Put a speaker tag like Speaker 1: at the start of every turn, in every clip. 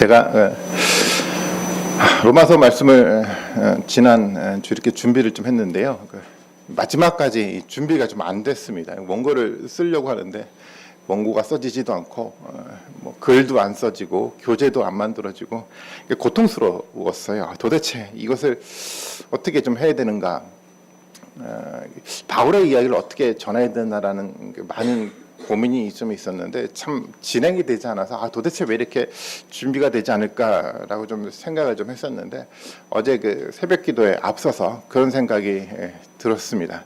Speaker 1: 제가 로마서 말씀을 지난 주 이렇게 준비를 좀 했는데요. 마지막까지 준비가 좀 안 됐습니다. 원고를 쓰려고 하는데 원고가 써지지도 않고 뭐 글도 안 써지고 교재도 안 만들어지고 고통스러웠어요. 도대체 이것을 어떻게 좀 해야 되는가, 바울의 이야기를 어떻게 전해야 되나라는 많은 고민이 좀 있었는데 참 진행이 되지 않아서 도대체 왜 이렇게 준비가 되지 않을까라고 좀 생각을 좀 했었는데 어제 그 새벽기도에 앞서서 그런 생각이 들었습니다.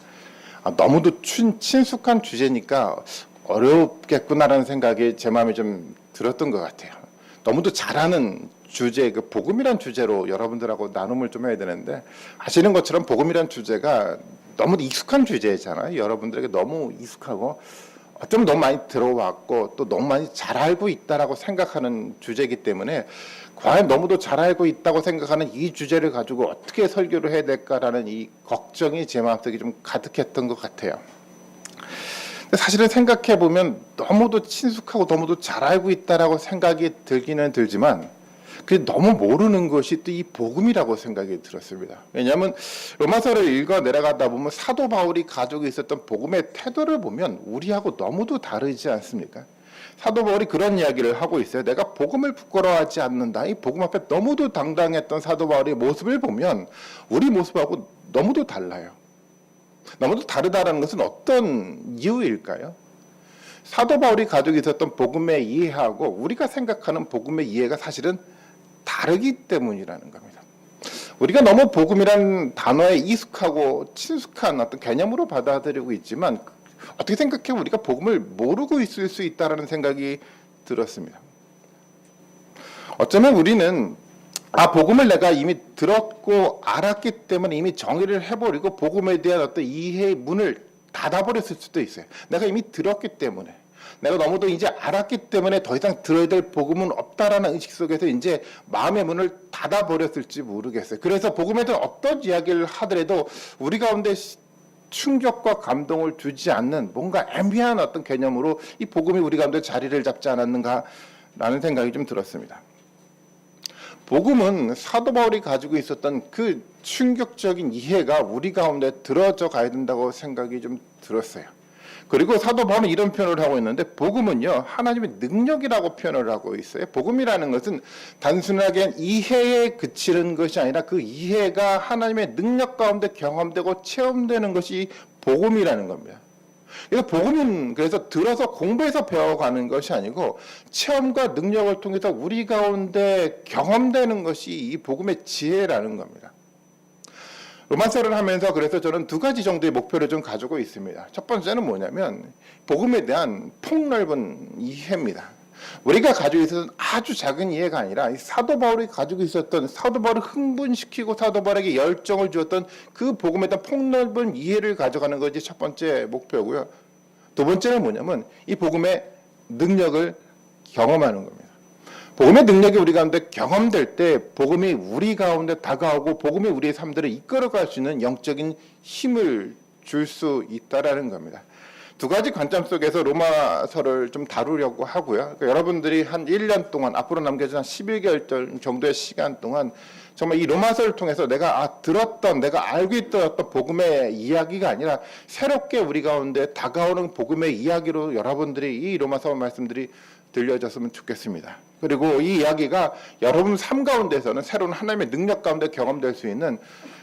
Speaker 1: 너무도 친숙한 주제니까 어렵겠구나라는 생각이 제 마음에 좀 들었던 것 같아요. 너무도 잘 아는 주제, 그 복음이란 주제로 여러분들하고 나눔을 좀 해야 되는데, 아시는 것처럼 복음이란 주제가 너무 익숙한 주제잖아요. 여러분들에게 너무 익숙하고 어쩌면 너무 많이 들어왔고 또 너무 많이 잘 알고 있다라고 생각하는 주제이기 때문에 과연 너무도 잘 알고 있다고 생각하는 이 주제를 가지고 어떻게 설교를 해야 될까라는 이 걱정이 제 마음속에 좀 가득했던 것 같아요. 근데 사실은 생각해 보면 너무도 친숙하고 너무도 잘 알고 있다라고 생각이 들기는 들지만 그게 너무 모르는 것이 또 이 복음이라고 생각이 들었습니다. 왜냐하면 로마서를 읽어 내려가다 보면 사도 바울이 가지고 있었던 복음의 태도를 보면 우리하고 너무도 다르지 않습니까? 사도 바울이 그런 이야기를 하고 있어요. 내가 복음을 부끄러워하지 않는다. 이 복음 앞에 너무도 당당했던 사도 바울의 모습을 보면 우리 모습하고 너무도 달라요. 너무도 다르다는 것은 어떤 이유일까요? 사도 바울이 가지고 있었던 복음의 이해하고 우리가 생각하는 복음의 이해가 사실은 다르기 때문이라는 겁니다. 우리가 너무 복음이라는 단어에 익숙하고 친숙한 어떤 개념으로 받아들이고 있지만 어떻게 생각해보면 우리가 복음을 모르고 있을 수 있다는 생각이 들었습니다. 어쩌면 우리는 복음을 내가 이미 들었고 알았기 때문에 이미 정의를 해버리고 복음에 대한 어떤 이해의 문을 닫아버렸을 수도 있어요. 내가 이미 들었기 때문에, 내가 너무도 이제 알았기 때문에 더 이상 들어야 될 복음은 없다라는 의식 속에서 이제 마음의 문을 닫아버렸을지 모르겠어요. 그래서 복음에 대한 어떤 이야기를 하더라도 우리 가운데 충격과 감동을 주지 않는 뭔가 애매한 어떤 개념으로 이 복음이 우리 가운데 자리를 잡지 않았는가라는 생각이 좀 들었습니다. 복음은 사도 바울이 가지고 있었던 그 충격적인 이해가 우리 가운데 들어져 가야 된다고 생각이 좀 들었어요. 그리고 사도 바울은 이런 표현을 하고 있는데 복음은요 하나님의 능력이라고 표현을 하고 있어요. 복음이라는 것은 단순하게 이해에 그치는 것이 아니라 그 이해가 하나님의 능력 가운데 경험되고 체험되는 것이 복음이라는 겁니다. 그래서 복음은 그래서 들어서 공부해서 배워가는 것이 아니고 체험과 능력을 통해서 우리 가운데 경험되는 것이 이 복음의 지혜라는 겁니다. 로마서를 하면서 그래서 저는 두 가지 정도의 목표를 좀 가지고 있습니다. 첫 번째는 뭐냐면 복음에 대한 폭넓은 이해입니다. 우리가 가지고 있었던 아주 작은 이해가 아니라 사도 바울이 가지고 있었던, 사도 바울을 흥분시키고 사도 바울에게 열정을 주었던 그 복음에 대한 폭넓은 이해를 가져가는 것이 첫 번째 목표고요. 두 번째는 뭐냐면 이 복음의 능력을 경험하는 겁니다. 복음의 능력이 우리 가운데 경험될 때 복음이 우리 가운데 다가오고 복음이 우리의 삶들을 이끌어갈 수 있는 영적인 힘을 줄 수 있다라는 겁니다. 두 가지 관점 속에서 로마서를 좀 다루려고 하고요. 그러니까 여러분들이 한 1년 동안, 앞으로 남겨진 한 11개월 정도의 시간 동안 정말 이 로마서를 통해서 내가 들었던, 내가 알고 있던 어떤 복음의 이야기가 아니라 새롭게 우리 가운데 다가오는 복음의 이야기로 여러분들이 이 로마서 말씀들이 들려졌으면 좋겠습니다. 그리고 이 이야기가 여러분 삶 가운데서는 새로운 하나님의 능력 가운데 경험될 수 있는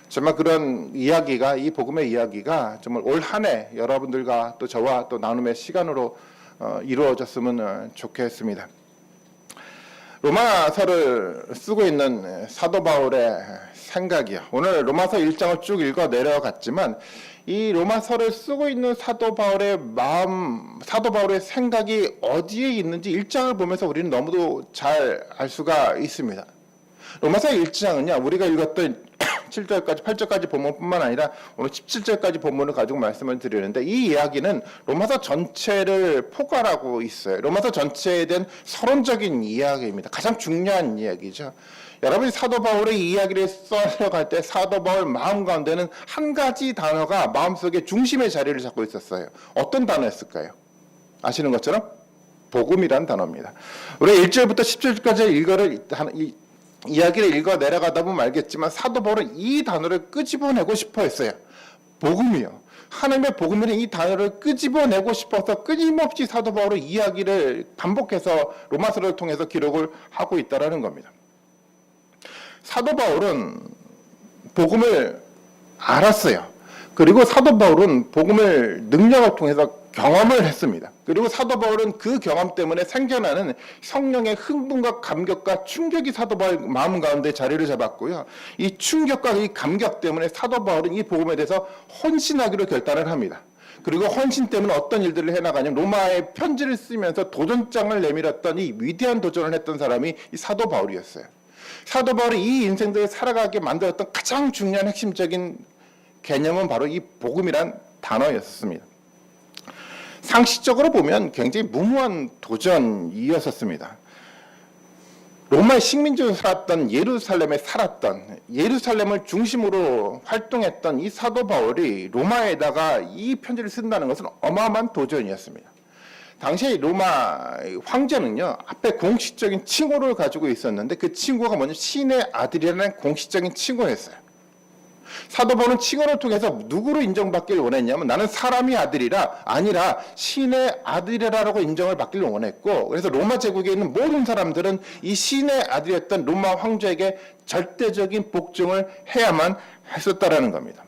Speaker 1: 정말 그런 이야기가, 이 복음의 이야기가 정말 올 한 해 여러분들과 또 저와 또 나눔의 시간으로 이루어졌으면 좋겠습니다. 로마서를 쓰고 있는 사도 바울의 생각이요. 오늘 로마서 1장을 쭉 읽어 내려갔지만 이 로마서를 쓰고 있는 사도 바울의 마음, 사도 바울의 생각이 어디에 있는지 1장을 보면서 우리는 너무도 잘 알 수가 있습니다. 로마서 1장은요, 우리가 읽었던 7절까지 8절까지 본문뿐만 아니라 오늘 17절까지 본문을 가지고 말씀을 드리는데 이 이야기는 로마서 전체를 포괄하고 있어요. 로마서 전체에 대한 서론적인 이야기입니다. 가장 중요한 이야기죠. 여러분이 사도 바울의 이야기를 써갈 때 사도 바울 마음 가운데는 한 가지 단어가 마음속에 중심의 자리를 잡고 있었어요. 어떤 단어였을까요? 아시는 것처럼 복음이란 단어입니다. 우리 1절부터 10절까지 이야기를 읽어 내려가다 보면 알겠지만 사도 바울은 이 단어를 끄집어내고 싶어 했어요. 복음이요. 하나님의 복음이라는 이 단어를 끄집어내고 싶어서 끊임없이 사도 바울은 이야기를 반복해서 로마서를 통해서 기록을 하고 있다는 겁니다. 사도 바울은 복음을 알았어요. 그리고 사도 바울은 복음을 능력을 통해서 경험을 했습니다. 그리고 사도 바울은 그 경험 때문에 생겨나는 성령의 흥분과 감격과 충격이 사도 바울 마음 가운데 자리를 잡았고요. 이 충격과 이 감격 때문에 사도 바울은 이 복음에 대해서 헌신하기로 결단을 합니다. 그리고 헌신 때문에 어떤 일들을 해나가냐면 로마의 편지를 쓰면서 도전장을 내밀었던 이 위대한 도전을 했던 사람이 이 사도 바울이었어요. 사도 바울이 이 인생들을 살아가게 만들었던 가장 중요한 핵심적인 개념은 바로 이 복음이란 단어였습니다. 상식적으로 보면 굉장히 무모한 도전이었습니다. 로마의 식민지로 살았던 예루살렘에 살았던 예루살렘을 중심으로 활동했던 이 사도 바울이 로마에다가 이 편지를 쓴다는 것은 어마어마한 도전이었습니다. 당시 로마 황제는요, 앞에 공식적인 칭호를 가지고 있었는데 그 칭호가 뭐냐면 신의 아들이라는 공식적인 칭호였어요. 사도 바울은 칭호를 통해서 누구로 인정받기를 원했냐면 나는 사람의 아들이라 아니라 신의 아들이라고 인정을 받기를 원했고, 그래서 로마 제국에 있는 모든 사람들은 이 신의 아들이었던 로마 황제에게 절대적인 복종을 해야만 했었다라는 겁니다.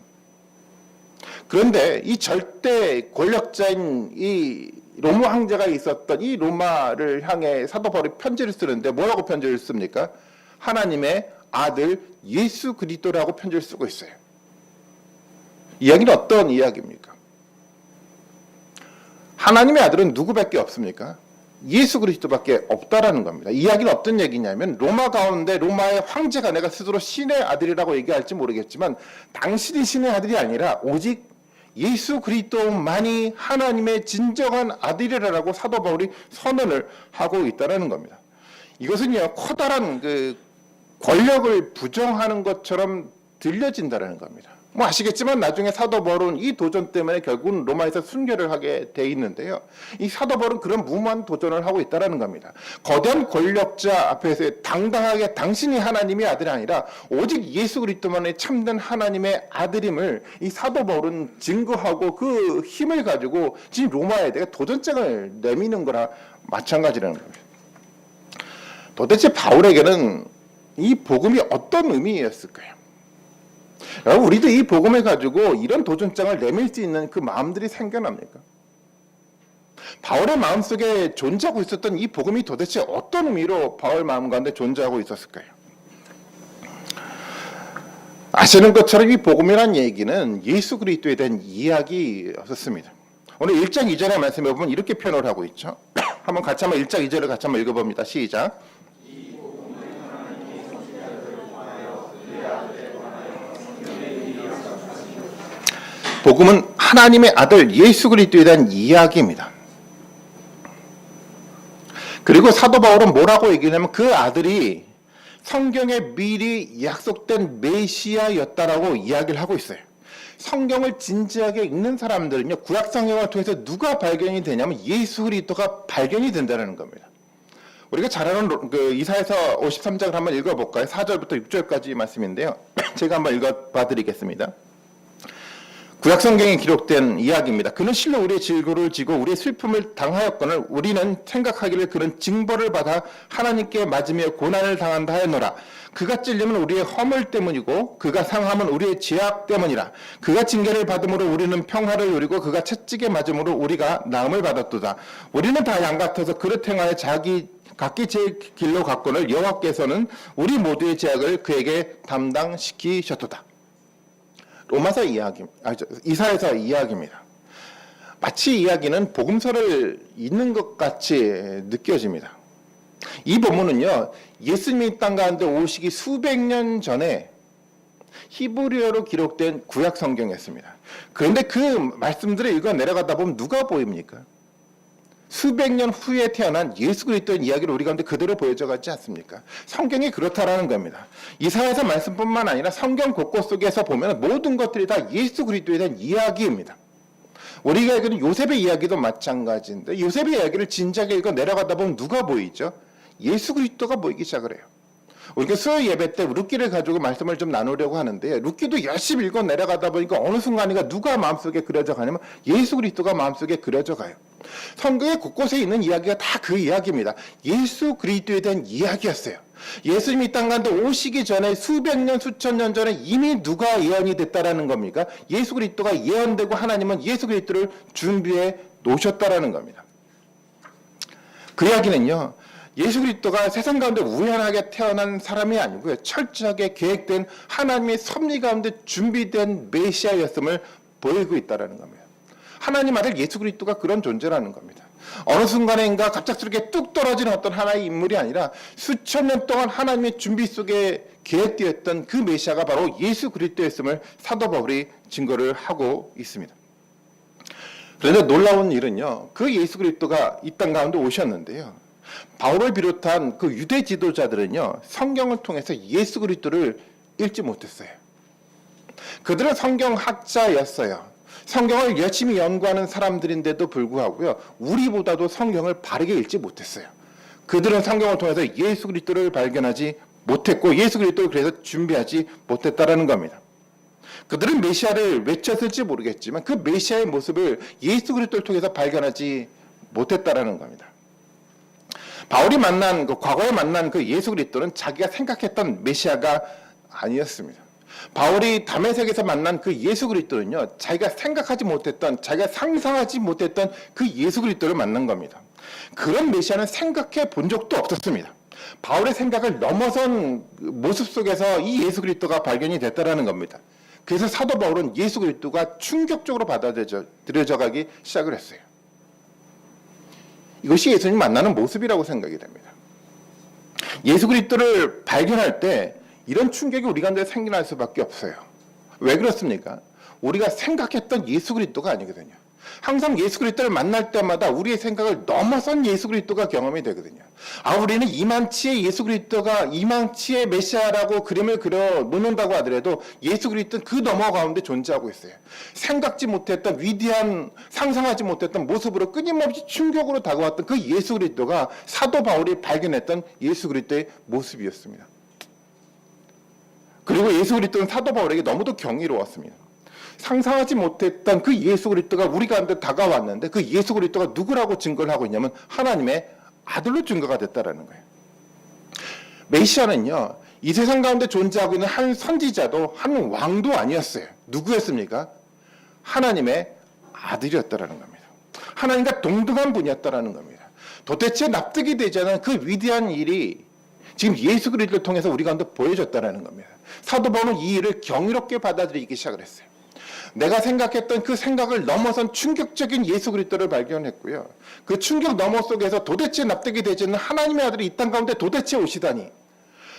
Speaker 1: 그런데 이 절대 권력자인 이 로마 황제가 있었던 이 로마를 향해 사도 바울이 편지를 쓰는데 뭐라고 편지를 씁니까? 하나님의 아들 예수 그리스도라고 편지를 쓰고 있어요. 이야기는 어떤 이야기입니까? 하나님의 아들은 누구밖에 없습니까? 예수 그리스도밖에 없다라는 겁니다. 이야기는 어떤 얘기냐면 로마 가운데 로마의 황제가 내가 스스로 신의 아들이라고 얘기할지 모르겠지만 당신이 신의 아들이 아니라 오직 예수 그리스도만이 하나님의 진정한 아들이라고 사도 바울이 선언을 하고 있다는 겁니다. 이것은요, 커다란 권력을 부정하는 것처럼 들려진다는 겁니다. 뭐 아시겠지만 나중에 사도 바울은 이 도전 때문에 결국은 로마에서 순교를 하게 돼 있는데요. 이 사도 바울은 그런 무모한 도전을 하고 있다는 겁니다. 거대한 권력자 앞에서 당당하게 당신이 하나님의 아들이 아니라 오직 예수 그리스도만의 참된 하나님의 아들임을 이 사도 바울은 증거하고 그 힘을 가지고 지금 로마에 대해 도전장을 내미는 거나 마찬가지라는 겁니다. 도대체 바울에게는 이 복음이 어떤 의미였을까요? 여러분, 우리도 이 복음을 가지고 이런 도전장을 내밀 수 있는 그 마음들이 생겨납니까? 바울의 마음속에 존재하고 있었던 이 복음이 도대체 어떤 의미로 바울 마음 가운데 존재하고 있었을까요? 아시는 것처럼 이 복음이라는 얘기는 예수 그리스도에 대한 이야기였습니다. 오늘 1장 2절의 말씀에 보면 이렇게 표현을 하고 있죠. 한번 같이 한번 1장 2절을 같이 한번 읽어봅니다. 시작. 복음은 하나님의 아들 예수 그리스도에 대한 이야기입니다. 그리고 사도 바울은 뭐라고 얘기하냐면 그 아들이 성경에 미리 약속된 메시아였다라고 이야기를 하고 있어요. 성경을 진지하게 읽는 사람들은요, 구약 성경을 통해서 누가 발견이 되냐면 예수 그리스도가 발견이 된다는 겁니다. 우리가 잘 아는 이사야서 53장을 한번 읽어볼까요? 4절부터 6절까지 말씀인데요. 제가 한번 읽어봐 드리겠습니다. 구약 성경에 기록된 이야기입니다. 그는 실로 우리의 질고를 지고 우리의 슬픔을 당하였거늘 우리는 생각하기를 그는 징벌을 받아 하나님께 맞으며 고난을 당한다 하였노라. 그가 찔림은 우리의 허물 때문이고 그가 상함은 우리의 죄악 때문이라. 그가 징계를 받음으로 우리는 평화를 누리고 그가 채찍에 맞음으로 우리가 나음을 받았도다. 우리는 다 양 같아서 그릇 행하여 각기 제 길로 갔거늘 여호와께서는 우리 모두의 죄악을 그에게 담당시키셨도다. 로마서 이야기, 이사야서 이야기입니다. 마치 이야기는 복음서를 읽는 것 같이 느껴집니다. 이 본문은요, 예수님이 땅 가운데 오시기 수백 년 전에 히브리어로 기록된 구약 성경이었습니다. 그런데 그 말씀들을 읽어 내려가다 보면 누가 보입니까? 수백 년 후에 태어난 예수 그리스도의 이야기를 우리 가운데 그대로 보여져 가지 않습니까? 성경이 그렇다라는 겁니다. 이사야서 말씀뿐만 아니라 성경 곳곳 속에서 보면 모든 것들이 다 예수 그리스도에 대한 이야기입니다. 우리가 읽는 요셉의 이야기도 마찬가지인데 요셉의 이야기를 진작에 읽어 내려가다 보면 누가 보이죠? 예수 그리스도가 보이기 시작을 해요. 우리가 수요 예배 때 룻기를 가지고 말씀을 좀 나누려고 하는데 룻기도 열심히 읽어 내려가다 보니까 어느 순간인가 누가 마음속에 그려져 가냐면 예수 그리스도가 마음속에 그려져 가요. 성경의 곳곳에 있는 이야기가 다 그 이야기입니다. 예수 그리스도에 대한 이야기였어요. 예수님이 이 땅 가운데 오시기 전에 수백 년 수천 년 전에 이미 누가 예언이 됐다라는 겁니까? 예수 그리스도가 예언되고 하나님은 예수 그리스도를 준비해 놓으셨다라는 겁니다. 그 이야기는요. 예수 그리스도가 세상 가운데 우연하게 태어난 사람이 아니고요. 철저하게 계획된 하나님의 섭리 가운데 준비된 메시아였음을 보이고 있다는 겁니다. 하나님 아들 예수 그리스도가 그런 존재라는 겁니다. 어느 순간인가 갑작스럽게 뚝 떨어지는 어떤 하나의 인물이 아니라 수천 년 동안 하나님의 준비 속에 계획되었던 그 메시아가 바로 예수 그리스도였음을 사도 바울이 증거를 하고 있습니다. 그런데 놀라운 일은요. 그 예수 그리스도가 이 땅 가운데 오셨는데요. 바울을 비롯한 그 유대 지도자들은요. 성경을 통해서 예수 그리스도를 읽지 못했어요. 그들은 성경학자였어요. 성경을 열심히 연구하는 사람들인데도 불구하고요. 우리보다도 성경을 바르게 읽지 못했어요. 그들은 성경을 통해서 예수 그리스도를 발견하지 못했고 예수 그리스도를 그래서 준비하지 못했다라는 겁니다. 그들은 메시아를 외쳤을지 모르겠지만 그 메시아의 모습을 예수 그리스도를 통해서 발견하지 못했다라는 겁니다. 바울이 만난 과거에 만난 그 예수 그리스도는 자기가 생각했던 메시아가 아니었습니다. 바울이 다메섹에서 만난 그 예수 그리스도는요. 자기가 생각하지 못했던 자기가 상상하지 못했던 그 예수 그리스도를 만난 겁니다. 그런 메시아는 생각해 본 적도 없었습니다. 바울의 생각을 넘어선 모습 속에서 이 예수 그리스도가 발견이 됐다라는 겁니다. 그래서 사도 바울은 예수 그리스도가 충격적으로 받아들여져 가기 시작을 했어요. 이것이 예수님 만나는 모습이라고 생각이 됩니다. 예수 그리스도를 발견할 때 이런 충격이 우리 가운데 생겨날 수밖에 없어요. 왜 그렇습니까? 우리가 생각했던 예수 그리스도가 아니거든요. 항상 예수 그리스도를 만날 때마다 우리의 생각을 넘어선 예수 그리스도가 경험이 되거든요. 우리는 이만치의 예수 그리스도가 이만치의 메시아라고 그림을 그려 놓는다고 하더라도 예수 그리스도는 그 너머 가운데 존재하고 있어요. 생각지 못했던 위대한 상상하지 못했던 모습으로 끊임없이 충격으로 다가왔던 그 예수 그리스도가 사도 바울이 발견했던 예수 그리스도의 모습이었습니다. 그리고 예수 그리스도는 사도 바울에게 너무도 경이로웠습니다. 상상하지 못했던 그 예수 그리스도가 우리 가운데 다가왔는데 그 예수 그리스도가 누구라고 증거를 하고 있냐면 하나님의 아들로 증거가 됐다라는 거예요. 메시아는요. 이 세상 가운데 존재하고 있는 한 선지자도 한 왕도 아니었어요. 누구였습니까? 하나님의 아들이었다라는 겁니다. 하나님과 동등한 분이었다라는 겁니다. 도대체 납득이 되지 않은 그 위대한 일이 지금 예수 그리스도를 통해서 우리 가운데 보여졌다라는 겁니다. 사도 바울은 이 일을 경이롭게 받아들이기 시작을 했어요. 내가 생각했던 그 생각을 넘어선 충격적인 예수 그리스도를 발견했고요. 그 충격 너머 속에서 도대체 납득이 되지 않는 하나님의 아들이 이 땅 가운데 도대체 오시다니.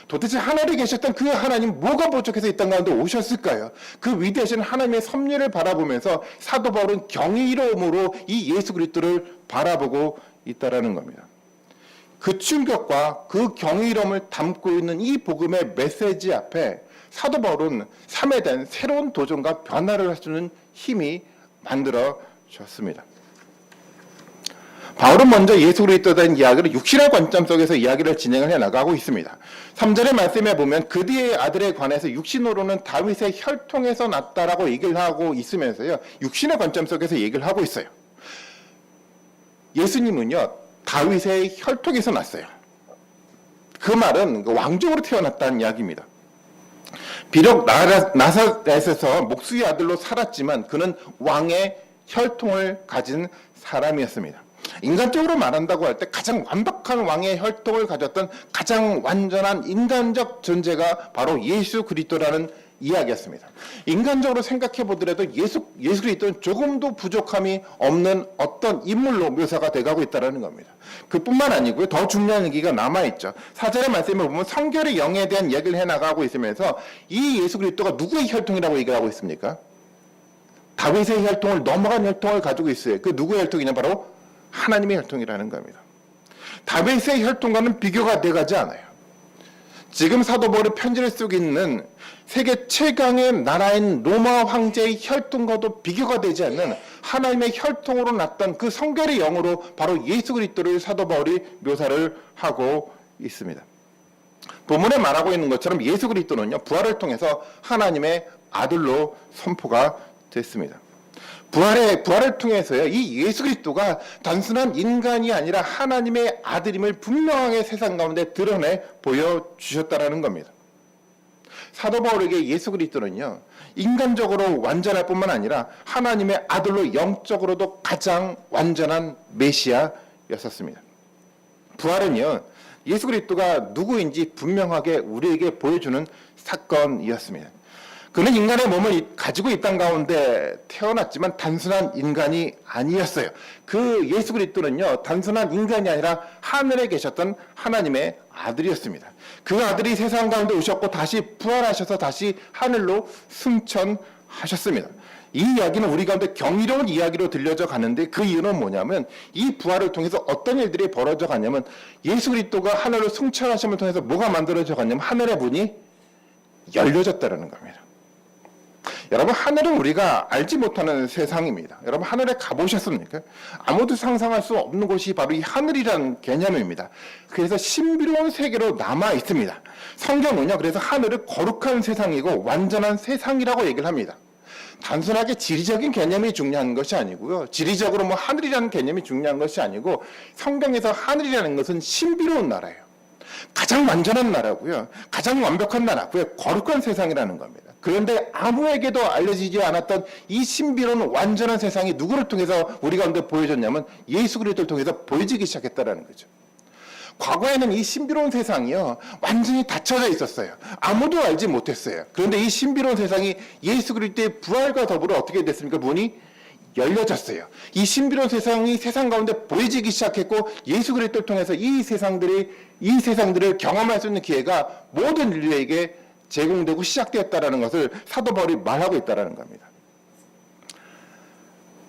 Speaker 1: 도대체 하늘에 계셨던 그 하나님 뭐가 부족해서 이 땅 가운데 오셨을까요? 그 위대하신 하나님의 섭리를 바라보면서 사도 바울은 경이로움으로 이 예수 그리스도를 바라보고 있다라는 겁니다. 그 충격과 그 경이로움을 담고 있는 이 복음의 메시지 앞에 사도 바울은 삶에 대한 새로운 도전과 변화를 할 수 있는 힘이 만들어졌습니다. 바울은 먼저 예수 그리스도에 대한 이야기를 육신의 관점 속에서 이야기를 진행을 해나가고 있습니다. 3절의 말씀에 보면 그 뒤의 아들에 관해서 육신으로는 다윗의 혈통에서 났다라고 얘기를 하고 있으면서요. 육신의 관점 속에서 얘기를 하고 있어요. 예수님은요. 다윗의 혈통에서 났어요. 그 말은 왕족으로 태어났다는 이야기입니다. 비록 나사렛에서 목수의 아들로 살았지만 그는 왕의 혈통을 가진 사람이었습니다. 인간적으로 말한다고 할 때 가장 완벽한 왕의 혈통을 가졌던 가장 완전한 인간적 존재가 바로 예수 그리스도라는 이야기였습니다. 인간적으로 생각해 보더라도 예수 그리스도는 조금도 부족함이 없는 어떤 인물로 묘사가 돼가고 있다는 겁니다. 그뿐만 아니고요. 더 중요한 얘기가 남아있죠. 4절의 말씀에 보면 성결의 영에 대한 얘기를 해나가고 있으면서 이 예수 그리스도가 누구의 혈통이라고 얘기를 하고 있습니까? 다윗의 혈통을 넘어간 혈통을 가지고 있어요. 그 누구의 혈통이냐? 바로 하나님의 혈통이라는 겁니다. 다윗의 혈통과는 비교가 돼가지 않아요. 지금 사도 바울이 편지를 쓰고 있는 세계 최강의 나라인 로마 황제의 혈통과도 비교가 되지 않는 하나님의 혈통으로 났던 그 성결의 영으로 바로 예수 그리스도를 사도 바울이 묘사를 하고 있습니다. 본문에 말하고 있는 것처럼 예수 그리스도는요, 부활을 통해서 하나님의 아들로 선포가 됐습니다. 부활을 통해서요, 이 예수 그리스도가 단순한 인간이 아니라 하나님의 아들임을 분명하게 세상 가운데 드러내 보여주셨다라는 겁니다. 사도 바울에게 예수 그리스도는요, 인간적으로 완전할 뿐만 아니라 하나님의 아들로 영적으로도 가장 완전한 메시아였었습니다. 부활은요, 예수 그리스도가 누구인지 분명하게 우리에게 보여주는 사건이었습니다. 그는 인간의 몸을 가지고 이 땅 가운데 태어났지만 단순한 인간이 아니었어요. 그 예수 그리스도는요, 단순한 인간이 아니라 하늘에 계셨던 하나님의 아들이었습니다. 그 아들이 세상 가운데 오셨고 다시 부활하셔서 다시 하늘로 승천하셨습니다. 이 이야기는 우리 가운데 경이로운 이야기로 들려져 가는데 그 이유는 뭐냐면 이 부활을 통해서 어떤 일들이 벌어져 갔냐면 예수 그리스도가 하늘로 승천하심을 통해서 뭐가 만들어져 갔냐면 하늘의 문이 열려졌다는 겁니다. 여러분, 하늘은 우리가 알지 못하는 세상입니다. 여러분, 하늘에 가보셨습니까? 아무도 상상할 수 없는 곳이 바로 이 하늘이라는 개념입니다. 그래서 신비로운 세계로 남아 있습니다. 성경은요, 그래서 하늘을 거룩한 세상이고 완전한 세상이라고 얘기를 합니다. 단순하게 지리적인 개념이 중요한 것이 아니고요, 지리적으로 뭐 하늘이라는 개념이 중요한 것이 아니고 성경에서 하늘이라는 것은 신비로운 나라예요. 가장 완전한 나라고요, 가장 완벽한 나라고요, 거룩한 세상이라는 겁니다. 그런데 아무에게도 알려지지 않았던 이 신비로운 완전한 세상이 누구를 통해서 우리 가운데 보여졌냐면 예수 그리스도를 통해서 보여지기 시작했다는 거죠. 과거에는 이 신비로운 세상이요, 완전히 닫혀져 있었어요. 아무도 알지 못했어요. 그런데 이 신비로운 세상이 예수 그리스도의 부활과 더불어 어떻게 됐습니까? 문이 열려졌어요. 이 신비로운 세상이 세상 가운데 보여지기 시작했고 예수 그리스도를 통해서 이 세상들을 경험할 수 있는 기회가 모든 인류에게 제공되고 시작되었다는 것을 사도 바울이 말하고 있다는 겁니다.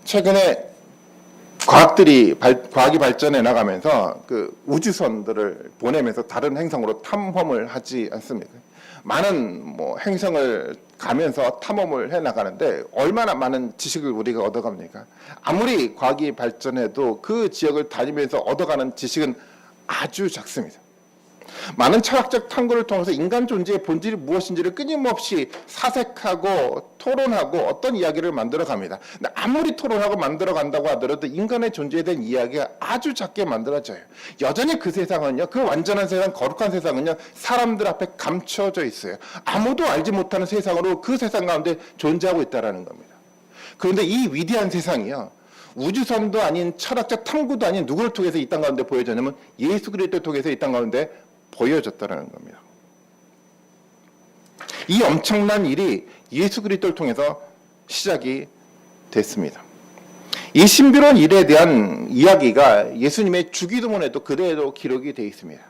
Speaker 1: 최근에 과학이 발전해 나가면서 그 우주선들을 보내면서 다른 행성으로 탐험을 하지 않습니까? 많은 행성을 가면서 탐험을 해 나가는데 얼마나 많은 지식을 우리가 얻어갑니까? 아무리 과학이 발전해도 그 지역을 다니면서 얻어가는 지식은 아주 작습니다. 많은 철학적 탐구를 통해서 인간 존재의 본질이 무엇인지를 끊임없이 사색하고 토론하고 어떤 이야기를 만들어갑니다. 근데 아무리 토론하고 만들어간다고 하더라도 인간의 존재에 대한 이야기가 아주 작게 만들어져요. 여전히 그 세상은요, 그 완전한 세상, 거룩한 세상은요, 사람들 앞에 감춰져 있어요. 아무도 알지 못하는 세상으로 그 세상 가운데 존재하고 있다는 겁니다. 그런데 이 위대한 세상이요, 우주선도 아닌 철학적 탐구도 아닌 누구를 통해서 이 땅 가운데 보여졌냐면 예수 그리스도를 통해서 이 땅 가운데 보여졌다는 겁니다. 이 엄청난 일이 예수 그리스도를 통해서 시작이 됐습니다. 이 신비로운 일에 대한 이야기가 예수님의 주기도문에도 그대로 기록이 되어 있습니다.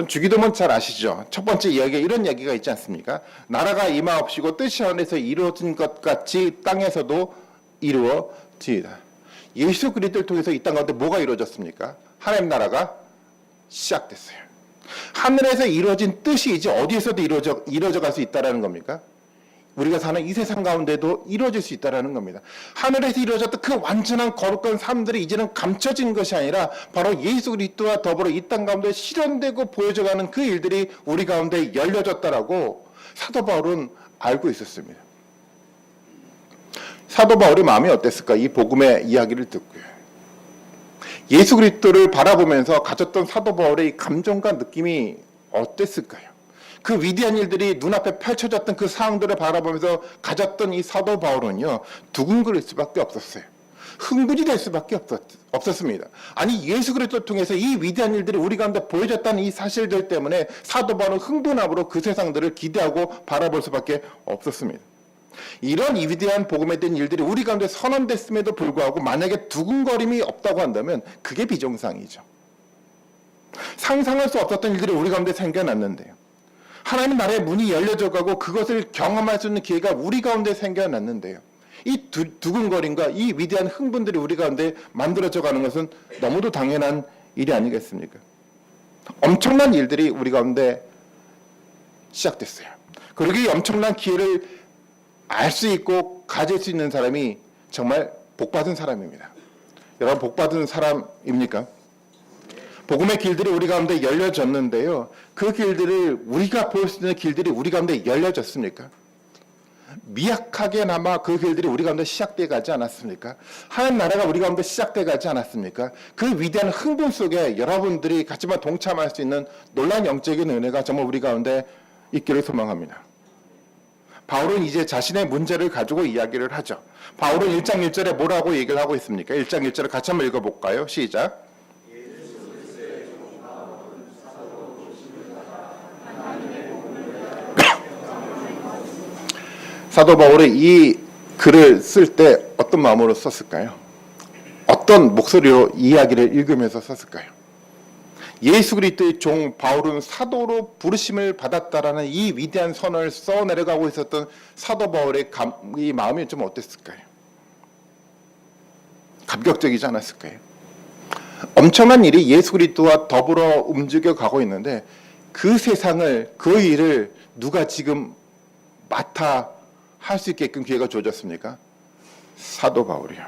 Speaker 1: 주기도문 잘 아시죠? 첫 번째 이야기에 이런 이야기가 있지 않습니까? 나라가 임하옵시고 뜻이 하늘에서 이루어진 것 같이 땅에서도 이루어지이다. 예수 그리스도를 통해서 이 땅 가운데 뭐가 이루어졌습니까? 하나님 나라가 시작됐어요. 하늘에서 이루어진 뜻이 이제 어디에서도 이루어져 갈 수 있다는 겁니까? 우리가 사는 이 세상 가운데도 이루어질 수 있다는 겁니다. 하늘에서 이루어졌던 그 완전한 거룩한 삶들이 이제는 감춰진 것이 아니라 바로 예수 그리스도와 더불어 이 땅 가운데 실현되고 보여져가는 그 일들이 우리 가운데 열려졌다라고 사도 바울은 알고 있었습니다. 사도 바울의 마음이 어땠을까? 이 복음의 이야기를 듣고요, 예수 그리스도를 바라보면서 가졌던 사도 바울의 감정과 느낌이 어땠을까요? 그 위대한 일들이 눈앞에 펼쳐졌던 그 상황들을 바라보면서 가졌던 이 사도 바울은요, 두근거릴 수밖에 없었어요. 흥분이 될 수밖에 없었습니다. 아니, 예수 그리스도를 통해서 이 위대한 일들이 우리 가운데 보여졌다는 이 사실들 때문에 사도 바울은 흥분함으로 그 세상들을 기대하고 바라볼 수밖에 없었습니다. 이런 위대한 복음에 대한 일들이 우리 가운데 선언됐음에도 불구하고 만약에 두근거림이 없다고 한다면 그게 비정상이죠. 상상할 수 없었던 일들이 우리 가운데 생겨났는데요, 하나님 나라의 문이 열려져 가고 그것을 경험할 수 있는 기회가 우리 가운데 생겨났는데요, 이 두근거림과 이 위대한 흥분들이 우리 가운데 만들어져 가는 것은 너무도 당연한 일이 아니겠습니까? 엄청난 일들이 우리 가운데 시작됐어요. 그리고 이 엄청난 기회를 알 수 있고 가질 수 있는 사람이 정말 복받은 사람입니다. 여러분 복받은 사람입니까? 복음의 길들이 우리 가운데 열려졌는데요. 그 길들을 우리가 볼 수 있는 길들이 우리 가운데 열려졌습니까? 미약하게나마 그 길들이 우리 가운데 시작돼 가지 않았습니까? 하나님 나라가 우리 가운데 시작돼 가지 않았습니까? 그 위대한 흥분 속에 여러분들이 같이만 동참할 수 있는 놀라운 영적인 은혜가 정말 우리 가운데 있기를 소망합니다. 바울은 이제 자신의 문제를 가지고 이야기를 하죠. 바울은 1장 1절에 뭐라고 얘기를 하고 있습니까? 1장 1절을 같이 한번 읽어볼까요? 시작. 사도 바울이 이 글을 쓸 때 어떤 마음으로 썼을까요? 어떤 목소리로 이야기를 읽으면서 썼을까요? 예수 그리스도의 종 바울은 사도로 부르심을 받았다라는 이 위대한 선언을 써내려가고 있었던 사도 바울의 이 마음이 좀 어땠을까요? 감격적이지 않았을까요? 엄청난 일이 예수 그리스도와 더불어 움직여 가고 있는데 그 세상을, 그 일을 누가 지금 맡아 할 수 있게끔 기회가 주어졌습니까? 사도 바울이요.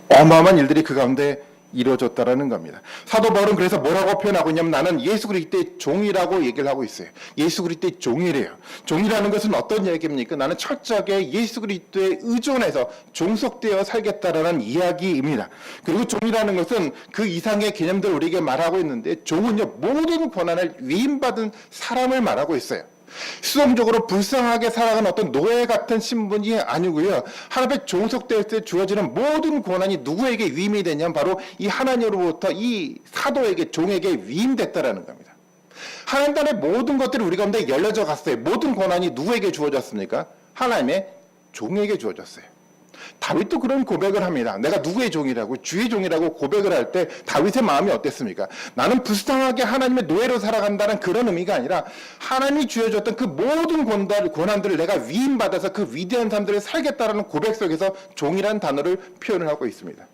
Speaker 1: 어마어마한 일들이 그 가운데 이루어졌다라는 겁니다. 사도 바울은 그래서 뭐라고 표현하고 있냐면 나는 예수 그리스도의 종이라고 얘기를 하고 있어요. 예수 그리스도의 종이래요. 종이라는 것은 어떤 얘기입니까? 나는 철저하게 예수 그리스도에 의존해서 종속되어 살겠다라는 이야기입니다. 그리고 종이라는 것은 그 이상의 개념들을 우리에게 말하고 있는데 종은요 모든 권한을 위임받은 사람을 말하고 있어요. 수동적으로 불쌍하게 살아가는 어떤 노예 같은 신분이 아니고요. 하나님의 종속될 때 주어지는 모든 권한이 누구에게 위임이 되냐면 바로 이 하나님으로부터 이 사도에게, 종에게 위임됐다라는 겁니다. 하나님 나라의 모든 것들이 우리 가운데 열려져 갔어요. 모든 권한이 누구에게 주어졌습니까? 하나님의 종에게 주어졌어요. 다윗도 그런 고백을 합니다. 내가 누구의 종이라고, 주의 종이라고 고백을 할 때 다윗의 마음이 어땠습니까? 나는 불쌍하게 하나님의 노예로 살아간다는 그런 의미가 아니라 하나님이 주어졌던 그 모든 권한들을 내가 위임받아서 그 위대한 삶들을 살겠다라는 고백 속에서 종이라는 단어를 표현을 하고 있습니다.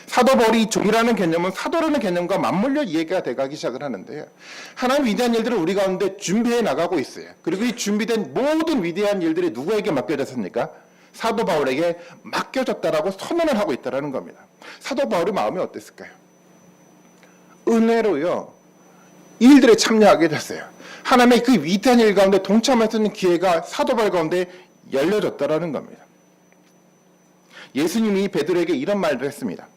Speaker 1: 사도 바울이 종이라는 개념은 사도라는 개념과 맞물려 이해가 돼가기 시작을 하는데요. 하나님 위대한 일들을 우리 가운데 준비해 나가고 있어요. 그리고 이 준비된 모든 위대한 일들이 누구에게 맡겨졌습니까? 사도 바울에게 맡겨졌다라고 선언을 하고 있다는 겁니다. 사도 바울의 마음이 어땠을까요? 은혜로요 이 일들에 참여하게 됐어요. 하나님의 그 위대한 일 가운데 동참할 수 있는 기회가 사도 바울 가운데 열려졌다는 겁니다. 예수님이 베드로에게 이런 말을 했습니다.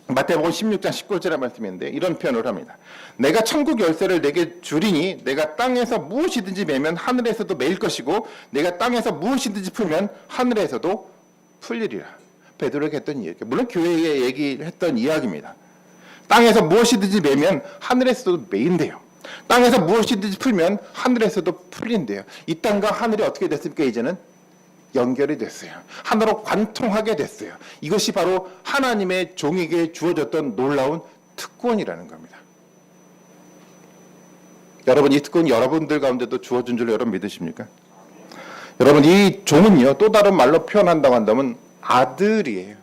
Speaker 1: 마태복음 16장 19절의 말씀인데 이런 표현을 합니다. 내가 천국 열쇠를 내게 주리니 내가 땅에서 무엇이든지 매면 하늘에서도 매일 것이고 내가 땅에서 무엇이든지 풀면 하늘에서도 풀리리라. 베드로에게 했던 이야기, 물론 교회에 얘기했던 이야기입니다. 땅에서 무엇이든지 매면 하늘에서도 매인대요. 땅에서 무엇이든지 풀면 하늘에서도 풀린대요. 이 땅과 하늘이 어떻게 됐습니까? 이제는 연결이 됐어요. 하나로 관통하게 됐어요. 이것이 바로 하나님의 종에게 주어졌던 놀라운 특권이라는 겁니다. 여러분, 이 특권이 여러분들 가운데도 주어진 줄 여러분 믿으십니까? 여러분, 이 종은요 또 다른 말로 표현한다고 한다면 아들이에요.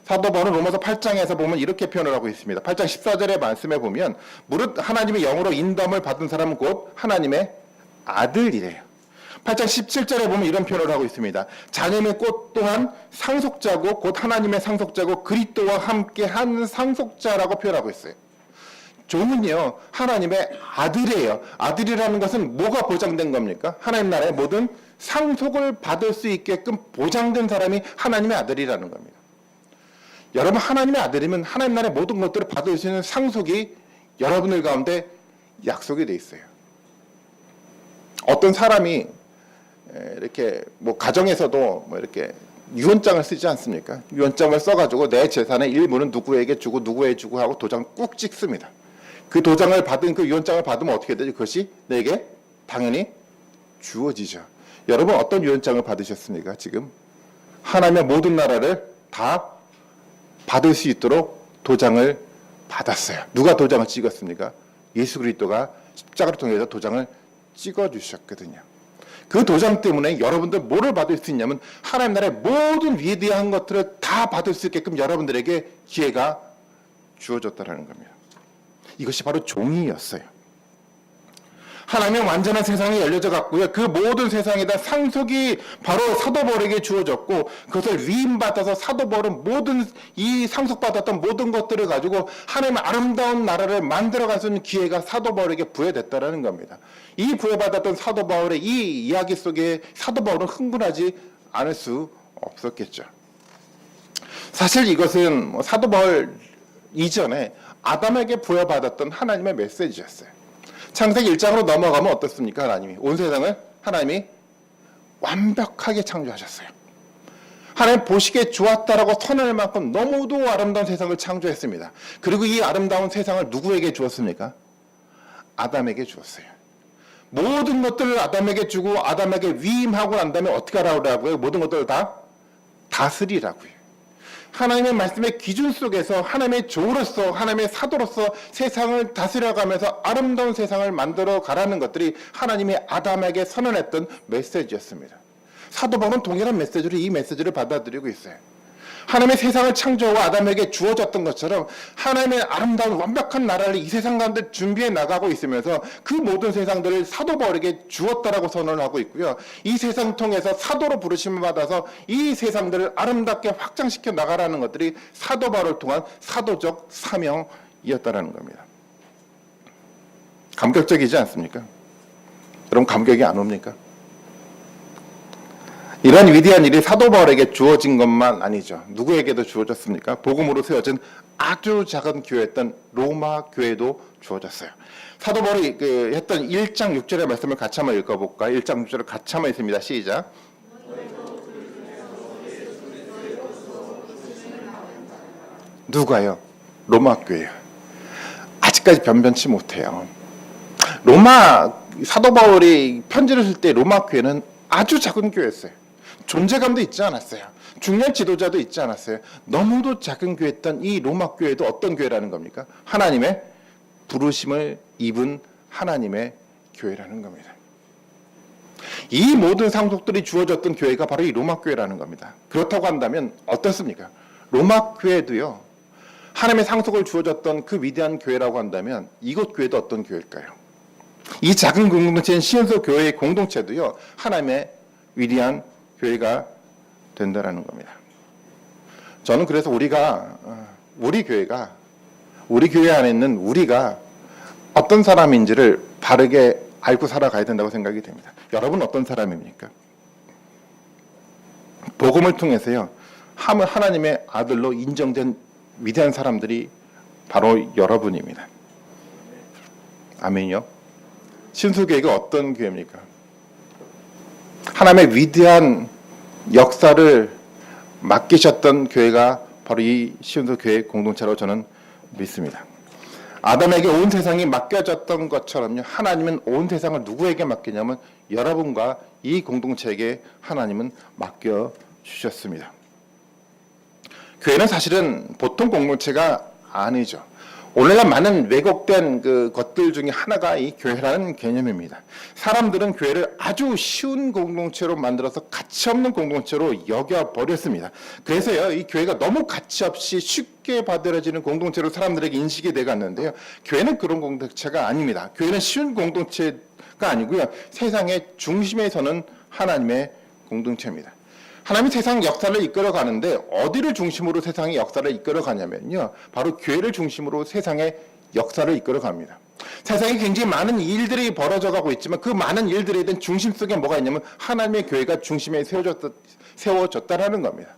Speaker 1: 사도 바울은 로마서 8장에서 보면 이렇게 표현을 하고 있습니다. 8장 14절의 말씀에 보면 무릇 하나님의 영으로 인도함을 받은 사람은 곧 하나님의 아들이래요. 8장 17절에 보면 이런 표현을 하고 있습니다. 자녀의 꽃 또한 상속자고 곧 하나님의 상속자고 그리스도와 함께 한 상속자라고 표현하고 있어요. 종은요 하나님의 아들이에요. 아들이라는 것은 뭐가 보장된 겁니까? 하나님 나라의 모든 상속을 받을 수 있게끔 보장된 사람이 하나님의 아들이라는 겁니다. 여러분, 하나님의 아들이면 하나님 나라의 모든 것들을 받을 수 있는 상속이 여러분들 가운데 약속이 돼 있어요. 어떤 사람이 이렇게 뭐 가정에서도 뭐 이렇게 유언장을 쓰지 않습니까? 유언장을 써가지고 내 재산의 일부는 누구에게 주고 누구에게 주고 하고 도장 꾹 찍습니다. 그 도장을 받은 그 유언장을 받으면 어떻게 되죠? 그것이 내게 당연히 주어지죠. 여러분, 어떤 유언장을 받으셨습니까? 지금 하나님의 모든 나라를 다 받을 수 있도록 도장을 받았어요. 누가 도장을 찍었습니까? 예수 그리스도가 십자가를 통해서 도장을 찍어주셨거든요. 그 도장 때문에 여러분들 뭐를 받을 수 있냐면 하나님 나라의 모든 위대한 것들을 다 받을 수 있게끔 여러분들에게 기회가 주어졌다는 겁니다. 이것이 바로 종이었어요. 하나님의 완전한 세상이 열려져 갔고요. 그 모든 세상에다 상속이 바로 사도 바울에게 주어졌고 그것을 위임받아서 사도 바울은 모든 이 상속받았던 모든 것들을 가지고 하나님의 아름다운 나라를 만들어갈 수 있는 기회가 사도 바울에게 부여됐다라는 겁니다. 이 부여받았던 사도 바울의 이 이야기 속에 사도 바울은 흥분하지 않을 수 없었겠죠. 사실 이것은 사도 바울 이전에 아담에게 부여받았던 하나님의 메시지였어요. 창세기 1장으로 넘어가면 어떻습니까? 하나님이 온 세상을 하나님이 완벽하게 창조하셨어요. 하나님 보시기에 좋았다라고 선언할 만큼 너무도 아름다운 세상을 창조했습니다. 그리고 이 아름다운 세상을 누구에게 주었습니까? 아담에게 주었어요. 모든 것들을 아담에게 주고 아담에게 위임하고 난 다음에 어떻게 하라고요? 모든 것들을 다 다스리라고요. 하나님의 말씀의 기준 속에서 하나님의 조로서 하나님의 사도로서 세상을 다스려가면서 아름다운 세상을 만들어 가라는 것들이 하나님이 아담에게 선언했던 메시지였습니다. 사도 바울은 동일한 메시지로 이 메시지를 받아들이고 있어요. 하나님의 세상을 창조하고 아담에게 주어졌던 것처럼 하나님의 아름다운 완벽한 나라를 이 세상 가운데 준비해 나가고 있으면서 그 모든 세상들을 사도 바울에게 주었다라고 선언을 하고 있고요. 이 세상 통해서 사도로 부르심을 받아서 이 세상들을 아름답게 확장시켜 나가라는 것들이 사도 바울을 통한 사도적 사명이었다라는 겁니다. 감격적이지 않습니까? 여러분 감격이 안 옵니까? 이런 위대한 일이 사도 바울에게 주어진 것만 아니죠. 누구에게도 주어졌습니까? 복음으로 세워진 아주 작은 교회였던 로마 교회도 주어졌어요. 사도 바울이 했던 1장 6절의 말씀을 같이 한번 읽어볼까요? 1장 6절을 같이 한번 읽습니다. 시작. 누가요? 로마 교회요. 아직까지 변변치 못해요. 로마 사도 바울이 편지를 쓸 때 로마 교회는 아주 작은 교회였어요. 존재감도 있지 않았어요. 중요한 지도자도 있지 않았어요. 너무도 작은 교회였던 이 로마 교회도 어떤 교회라는 겁니까? 하나님의 부르심을 입은 하나님의 교회라는 겁니다. 이 모든 상속들이 주어졌던 교회가 바로 이 로마 교회라는 겁니다. 그렇다고 한다면 어떻습니까? 로마 교회도요. 하나님의 상속을 주어졌던 그 위대한 교회라고 한다면 이곳 교회도 어떤 교회일까요? 이 작은 공동체인 시온서 교회의 공동체도요. 하나님의 위대한 교회가 된다라는 겁니다. 저는 그래서 우리 교회 안에 있는 우리가 어떤 사람인지를 바르게 알고 살아가야 된다고 생각이 됩니다. 여러분 어떤 사람입니까? 복음을 통해서요. 하나님의 아들로 인정된 위대한 사람들이 바로 여러분입니다. 아멘요. 신수교회가 어떤 교회입니까? 하나님의 위대한 역사를 맡기셨던 교회가 바로 이 시온서 교회 공동체로 저는 믿습니다. 아담에게 온 세상이 맡겨졌던 것처럼요. 하나님은 온 세상을 누구에게 맡기냐면 여러분과 이 공동체에게 하나님은 맡겨주셨습니다. 교회는 사실은 보통 공동체가 아니죠. 오늘날 많은 왜곡된 것들 중에 하나가 이 교회라는 개념입니다. 사람들은 교회를 아주 쉬운 공동체로 만들어서 가치 없는 공동체로 여겨버렸습니다. 그래서요, 이 교회가 너무 가치 없이 쉽게 받아들여지는 공동체로 사람들에게 인식이 돼갔는데요. 교회는 그런 공동체가 아닙니다. 교회는 쉬운 공동체가 아니고요. 세상의 중심에 서는 하나님의 공동체입니다. 하나님이 세상 역사를 이끌어 가는데 어디를 중심으로 세상의 역사를 이끌어 가냐면요. 바로 교회를 중심으로 세상의 역사를 이끌어 갑니다. 세상에 굉장히 많은 일들이 벌어져 가고 있지만 그 많은 일들에 대한 중심 속에 뭐가 있냐면 하나님의 교회가 중심에 세워졌다라는 겁니다.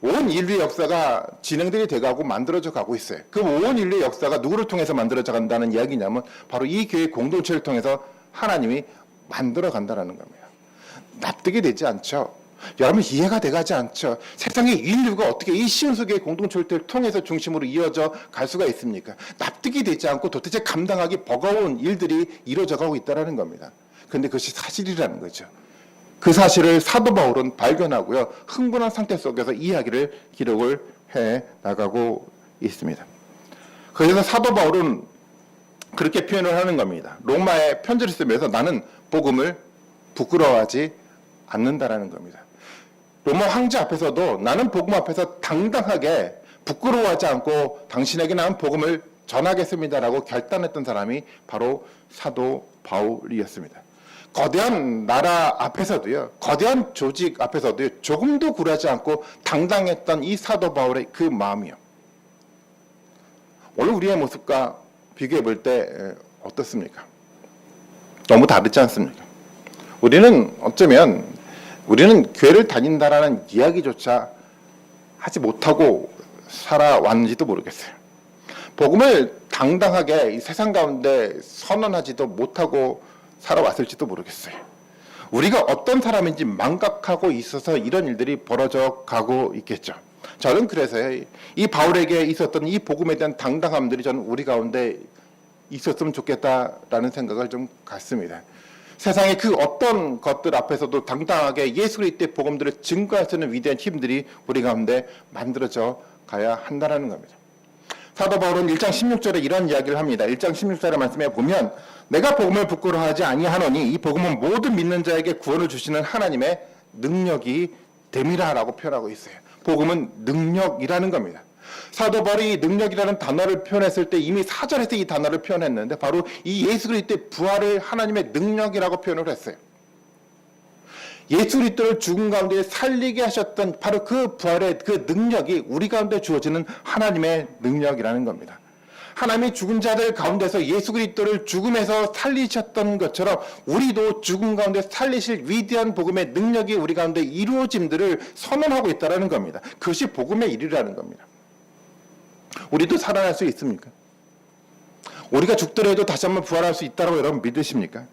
Speaker 1: 온 인류의 역사가 진행들이 돼가고 만들어져 가고 있어요. 그 온 인류의 역사가 누구를 통해서 만들어져 간다는 이야기냐면 바로 이 교회 공동체를 통해서 하나님이 만들어 간다는 겁니다. 납득이 되지 않죠. 여러분 이해가 돼가지 않죠. 세상의 인류가 어떻게 이 시온서교의 공동체를 통해서 중심으로 이어져 갈 수가 있습니까? 납득이 되지 않고 도대체 감당하기 버거운 일들이 이루어져 가고 있다는 겁니다. 그런데 그것이 사실이라는 거죠. 그 사실을 사도 바울은 발견하고요. 흥분한 상태 속에서 이야기를 기록을 해 나가고 있습니다. 그래서 사도 바울은 그렇게 표현을 하는 겁니다. 로마에 편지를 쓰면서 나는 복음을 부끄러워하지 않는다라는 겁니다. 로마 황제 앞에서도 나는 복음 앞에서 당당하게 부끄러워하지 않고 당신에게 나는 복음을 전하겠습니다라고 결단했던 사람이 바로 사도 바울이었습니다. 거대한 나라 앞에서도요, 거대한 조직 앞에서도요, 조금도 굴하지 않고 당당했던 이 사도 바울의 그 마음이요. 오늘 우리의 모습과 비교해 볼 때 어떻습니까? 너무 다르지 않습니까? 우리는 어쩌면 우리는 교회를 다닌다라는 이야기조차 하지 못하고 살아왔는지도 모르겠어요. 복음을 당당하게 이 세상 가운데 선언하지도 못하고 살아왔을지도 모르겠어요. 우리가 어떤 사람인지 망각하고 있어서 이런 일들이 벌어져 가고 있겠죠. 저는 그래서 이 바울에게 있었던 이 복음에 대한 당당함들이 저는 우리 가운데 있었으면 좋겠다라는 생각을 좀 갖습니다. 세상의 그 어떤 것들 앞에서도 당당하게 예수 그리스도의 복음들을 증거할 수 있는 위대한 힘들이 우리 가운데 만들어져 가야 한다는 겁니다. 사도 바울은 1장 16절에 이런 이야기를 합니다. 1장 16절의 말씀에 보면 내가 복음을 부끄러워하지 아니하노니 이 복음은 모든 믿는 자에게 구원을 주시는 하나님의 능력이 됨이라라고 표현하고 있어요. 복음은 능력이라는 겁니다. 사도 바울이 능력이라는 단어를 표현했을 때 이미 4절에서 이 단어를 표현했는데 바로 이 예수 그리스도의 부활을 하나님의 능력이라고 표현을 했어요. 예수 그리스도를 죽은 가운데 살리게 하셨던 바로 그 부활의 그 능력이 우리 가운데 주어지는 하나님의 능력이라는 겁니다. 하나님이 죽은 자들 가운데서 예수 그리스도를 죽음에서 살리셨던 것처럼 우리도 죽음 가운데 살리실 위대한 복음의 능력이 우리 가운데 이루어짐들을 선언하고 있다는 겁니다. 그것이 복음의 일이라는 겁니다. 우리도 살아날 수 있습니까? 우리가 죽더라도 다시 한번 부활할 수 있다고 여러분 믿으십니까?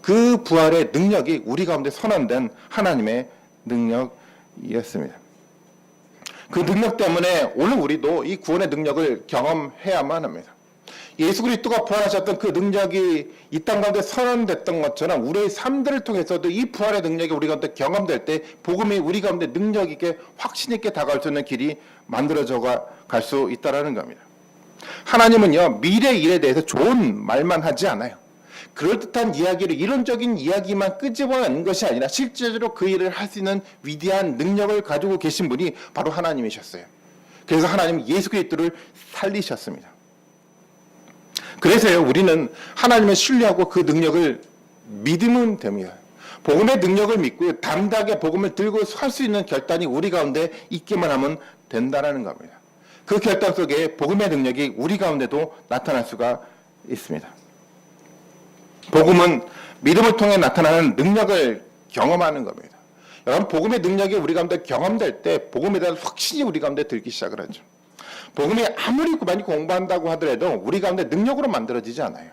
Speaker 1: 그 부활의 능력이 우리 가운데 선언된 하나님의 능력이었습니다. 그 능력 때문에 오늘 우리도 이 구원의 능력을 경험해야만 합니다. 예수 그리스도가 부활하셨던 그 능력이 이 땅 가운데 선언됐던 것처럼 우리의 삶들을 통해서도 이 부활의 능력이 우리 가운데 경험될 때 복음이 우리 가운데 능력 있게 확신 있게 다가올 수 있는 길이 만들어져 갈 수 있다는 겁니다. 하나님은요, 미래 일에 대해서 좋은 말만 하지 않아요. 그럴듯한 이야기를 이론적인 이야기만 끄집어내는 것이 아니라 실제로 그 일을 할 수 있는 위대한 능력을 가지고 계신 분이 바로 하나님이셨어요. 그래서 하나님은 예수 그리스도를 살리셨습니다. 그래서요, 우리는 하나님을 신뢰하고 그 능력을 믿으면 됩니다. 복음의 능력을 믿고 담대하게 복음을 들고 설 수 있는 결단이 우리 가운데 있기만 하면 된다는 겁니다. 그 결단 속에 복음의 능력이 우리 가운데도 나타날 수가 있습니다. 복음은 믿음을 통해 나타나는 능력을 경험하는 겁니다. 여러분, 복음의 능력이 우리 가운데 경험될 때 복음에 대한 확신이 우리 가운데 들기 시작을 하죠. 복음이 아무리 많이 공부한다고 하더라도 우리 가운데 능력으로 만들어지지 않아요.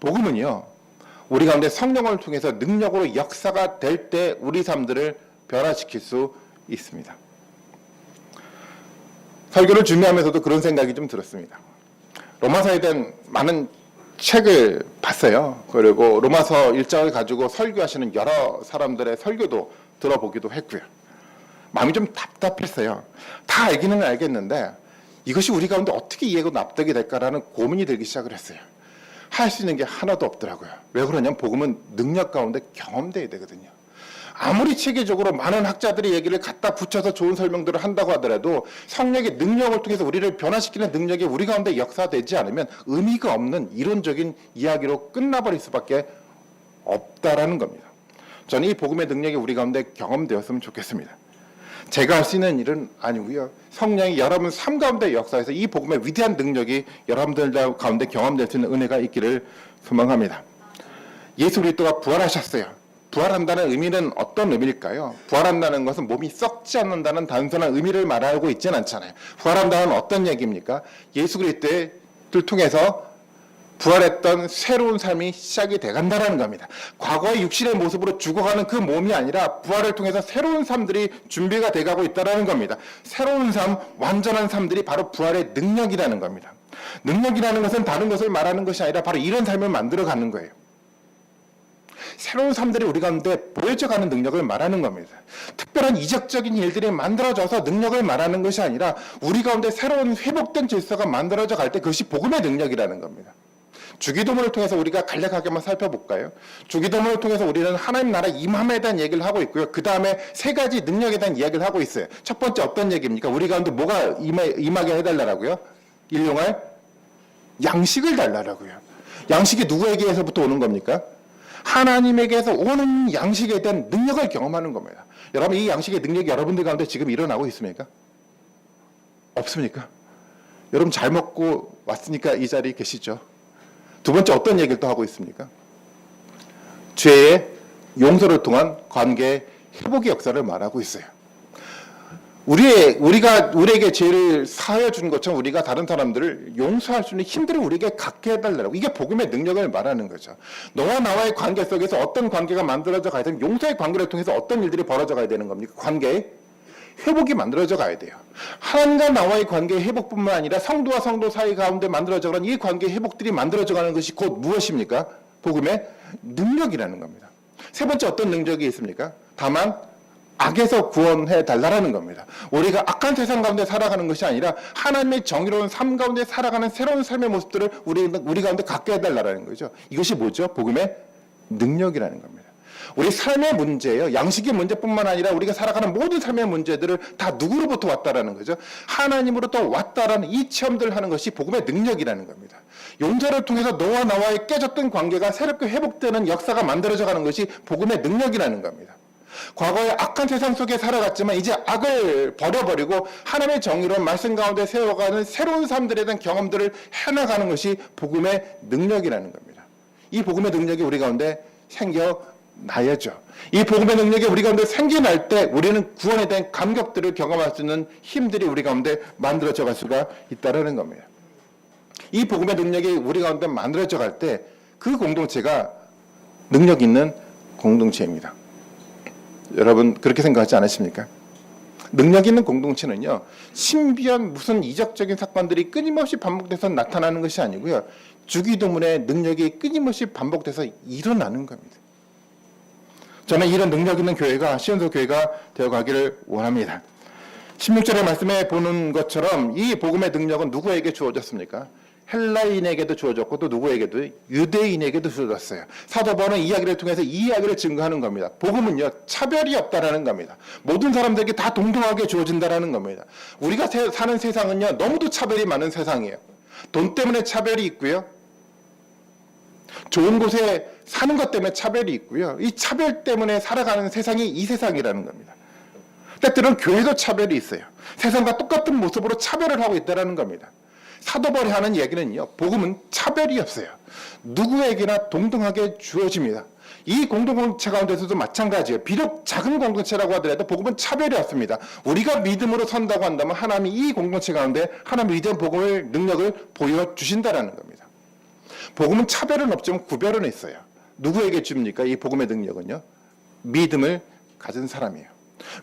Speaker 1: 복음은요, 우리 가운데 성령을 통해서 능력으로 역사가 될 때 우리 삶들을 변화시킬 수 있습니다. 설교를 준비하면서도 그런 생각이 좀 들었습니다. 로마서에 대한 많은 책을 봤어요. 그리고 로마서 1장을 가지고 설교하시는 여러 사람들의 설교도 들어보기도 했고요. 마음이 좀 답답했어요. 다 알기는 알겠는데 이것이 우리 가운데 어떻게 이해가 납득이 될까라는 고민이 들기 시작을 했어요. 할 수 있는 게 하나도 없더라고요. 왜 그러냐면 복음은 능력 가운데 경험돼야 되거든요. 아무리 체계적으로 많은 학자들의 얘기를 갖다 붙여서 좋은 설명들을 한다고 하더라도 성령의 능력을 통해서 우리를 변화시키는 능력이 우리 가운데 역사되지 않으면 의미가 없는 이론적인 이야기로 끝나버릴 수밖에 없다라는 겁니다. 저는 이 복음의 능력이 우리 가운데 경험되었으면 좋겠습니다. 제가 할 수 있는 일은 아니고요. 성령이 여러분 삶 가운데 역사에서 이 복음의 위대한 능력이 여러분들 가운데 경험될 수 있는 은혜가 있기를 소망합니다. 예수 그리스도가 부활하셨어요. 부활한다는 의미는 어떤 의미일까요? 부활한다는 것은 몸이 썩지 않는다는 단순한 의미를 말하고 있지는 않잖아요. 부활한다는 어떤 얘기입니까? 예수 그리스도를 통해서 부활했던 새로운 삶이 시작이 돼간다는 겁니다. 과거의 육신의 모습으로 죽어가는 그 몸이 아니라 부활을 통해서 새로운 삶들이 준비가 돼가고 있다는 겁니다. 새로운 삶, 완전한 삶들이 바로 부활의 능력이라는 겁니다. 능력이라는 것은 다른 것을 말하는 것이 아니라 바로 이런 삶을 만들어가는 거예요. 새로운 삶들이 우리 가운데 보여져가는 능력을 말하는 겁니다. 특별한 이적적인 일들이 만들어져서 능력을 말하는 것이 아니라 우리 가운데 새로운 회복된 질서가 만들어져 갈 때 그것이 복음의 능력이라는 겁니다. 주기도문을 통해서 우리가 간략하게 한번 살펴볼까요? 주기도문을 통해서 우리는 하나님 나라 임함에 대한 얘기를 하고 있고요. 그 다음에 세 가지 능력에 대한 이야기를 하고 있어요. 첫 번째 어떤 얘기입니까? 우리 가운데 뭐가 임하게 해달라고요? 일용할 양식을 달라라고요. 양식이 누구에게서부터 오는 겁니까? 하나님에게서 오는 양식에 대한 능력을 경험하는 겁니다. 여러분, 이 양식의 능력이 여러분들 가운데 지금 일어나고 있습니까? 없습니까? 여러분 잘 먹고 왔으니까 이 자리에 계시죠. 두 번째 어떤 얘기를 또 하고 있습니까? 죄의 용서를 통한 관계의 회복의 역사를 말하고 있어요. 우리에게 죄를 사하여 준 것처럼 우리가 다른 사람들을 용서할 수 있는 힘들을 우리에게 갖게 해달라고. 이게 복음의 능력을 말하는 거죠. 너와 나와의 관계 속에서 어떤 관계가 만들어져 가야 되면 용서의 관계를 통해서 어떤 일들이 벌어져 가야 되는 겁니까? 관계의 회복이 만들어져 가야 돼요. 하나님과 나와의 관계의 회복뿐만 아니라 성도와 성도 사이 가운데 만들어져 가는 이 관계의 회복들이 만들어져 가는 것이 곧 무엇입니까? 복음의 능력이라는 겁니다. 세 번째 어떤 능력이 있습니까? 다만 악에서 구원해 달라라는 겁니다. 우리가 악한 세상 가운데 살아가는 것이 아니라 하나님의 정의로운 삶 가운데 살아가는 새로운 삶의 모습들을 우리 가운데 갖게 해달라는 거죠. 이것이 뭐죠? 복음의 능력이라는 겁니다. 우리 삶의 문제예요. 양식의 문제뿐만 아니라 우리가 살아가는 모든 삶의 문제들을 다 누구로부터 왔다라는 거죠. 하나님으로부터 왔다라는 이 체험들을 하는 것이 복음의 능력이라는 겁니다. 용서를 통해서 너와 나와의 깨졌던 관계가 새롭게 회복되는 역사가 만들어져 가는 것이 복음의 능력이라는 겁니다. 과거에 악한 세상 속에 살아갔지만 이제 악을 버려버리고 하나님의 정의로운 말씀 가운데 세워가는 새로운 삶들에 대한 경험들을 해나가는 것이 복음의 능력이라는 겁니다. 이 복음의 능력이 우리 가운데 생겨나야죠. 이 복음의 능력이 우리 가운데 생겨날 때 우리는 구원에 대한 감격들을 경험할 수 있는 힘들이 우리 가운데 만들어져 갈 수가 있다는 겁니다. 이 복음의 능력이 우리 가운데 만들어져 갈 때 그 공동체가 능력 있는 공동체입니다. 여러분 그렇게 생각하지 않으십니까? 능력 있는 공동체는요, 신비한 무슨 이적적인 사건들이 끊임없이 반복돼서 나타나는 것이 아니고요, 주기도문의 능력이 끊임없이 반복돼서 일어나는 겁니다. 저는 이런 능력 있는 교회가 시온서 교회가 되어가기를 원합니다. 16절의 말씀에 보는 것처럼 이 복음의 능력은 누구에게 주어졌습니까? 헬라인에게도 주어졌고 또 누구에게도 유대인에게도 주어졌어요. 사도 바울은 이 이야기를 통해서 이 이야기를 증거하는 겁니다. 복음은요 차별이 없다라는 겁니다. 모든 사람들에게 다 동등하게 주어진다라는 겁니다. 우리가 사는 세상은요 너무도 차별이 많은 세상이에요. 돈 때문에 차별이 있고요, 좋은 곳에 사는 것 때문에 차별이 있고요, 이 차별 때문에 살아가는 세상이 이 세상이라는 겁니다. 때때로는 교회도 차별이 있어요. 세상과 똑같은 모습으로 차별을 하고 있다는 겁니다. 사도 바울이 하는 얘기는요, 복음은 차별이 없어요. 누구에게나 동등하게 주어집니다. 이 공동체 가운데서도 마찬가지예요. 비록 작은 공동체라고 하더라도 복음은 차별이 없습니다. 우리가 믿음으로 선다고 한다면 하나님이 이 공동체 가운데 하나님의 위대한 복음의 능력을 보여주신다는 겁니다. 복음은 차별은 없지만 구별은 있어요. 누구에게 줍니까? 이 복음의 능력은요, 믿음을 가진 사람이에요.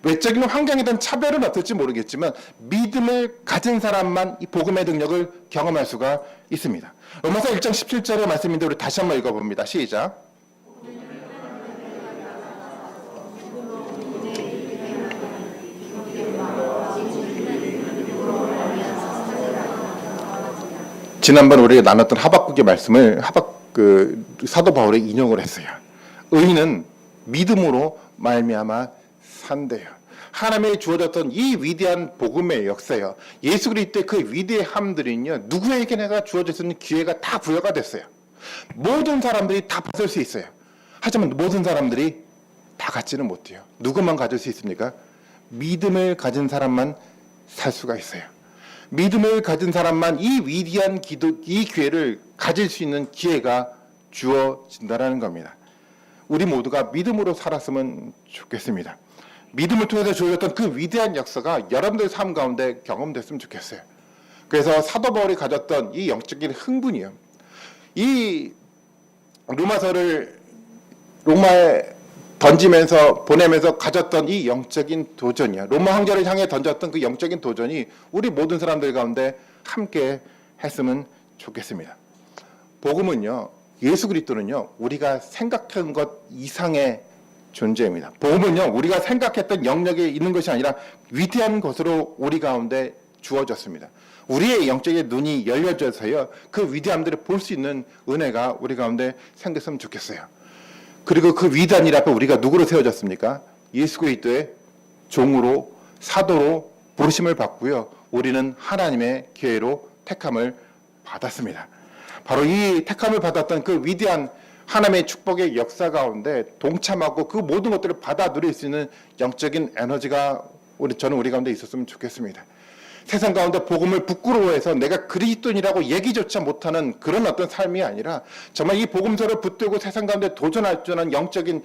Speaker 1: 외적인 환경에 대한 차별은 어떨지 모르겠지만 믿음을 가진 사람만 이 복음의 능력을 경험할 수가 있습니다. 로마서 1장 17절의 말씀인데 우리 다시 한번 읽어봅니다. 시작. 지난번 우리가 나눴던 하박국의 말씀을 사도 바울이 인용을 했어요. 의인은 믿음으로 말미암아 산대요. 하나님이 주어졌던 이 위대한 복음의 역사요, 예수 그리스도의 그 위대함들은요 누구에게나 주어질 수 있는 기회가 다 부여가 됐어요. 모든 사람들이 다 받을 수 있어요. 하지만 모든 사람들이 다 갖지는 못해요. 누구만 가질 수 있습니까? 믿음을 가진 사람만 살 수가 있어요. 믿음을 가진 사람만 이 위대한 이 기회를 가질 수 있는 기회가 주어진다라는 겁니다. 우리 모두가 믿음으로 살았으면 좋겠습니다. 믿음을 통해서 주어졌던 그 위대한 역사가 여러분들 삶 가운데 경험됐으면 좋겠어요. 그래서 사도 바울이 가졌던 이 영적인 흥분이요, 이 로마서를 로마에 보내면서 가졌던 이 영적인 도전이요, 로마 황제를 향해 던졌던 그 영적인 도전이 우리 모든 사람들 가운데 함께 했으면 좋겠습니다. 복음은요, 예수 그리스도는요 우리가 생각한 것 이상의 존재입니다. 복음은요 우리가 생각했던 영역에 있는 것이 아니라 위대한 것으로 우리 가운데 주어졌습니다. 우리의 영적인 눈이 열려져서요 그 위대함들을 볼 수 있는 은혜가 우리 가운데 생겼으면 좋겠어요. 그리고 그 위대한 일 앞에 우리가 누구로 세워졌습니까? 예수 그리스도의 종으로, 사도로 부르심을 받고요, 우리는 하나님의 기회로 택함을 받았습니다. 바로 이 택함을 받았던 그 위대한 하나님의 축복의 역사 가운데 동참하고 그 모든 것들을 받아 누릴 수 있는 영적인 에너지가 저는 우리 가운데 있었으면 좋겠습니다. 세상 가운데 복음을 부끄러워해서 내가 그리스도인이라고 얘기조차 못하는 그런 어떤 삶이 아니라 정말 이 복음서를 붙들고 세상 가운데 도전할 줄 아는 영적인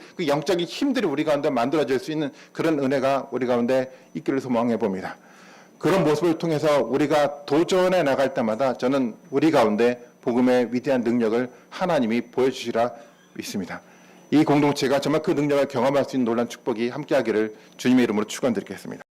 Speaker 1: 힘들이 우리 가운데 만들어질 수 있는 그런 은혜가 우리 가운데 있기를 소망해 봅니다. 그런 모습을 통해서 우리가 도전해 나갈 때마다 저는 우리 가운데 복음의 위대한 능력을 하나님이 보여주시라 믿습니다. 이 공동체가 정말 그 능력을 경험할 수 있는 놀라운 축복이 함께하기를 주님의 이름으로 축원드리겠습니다.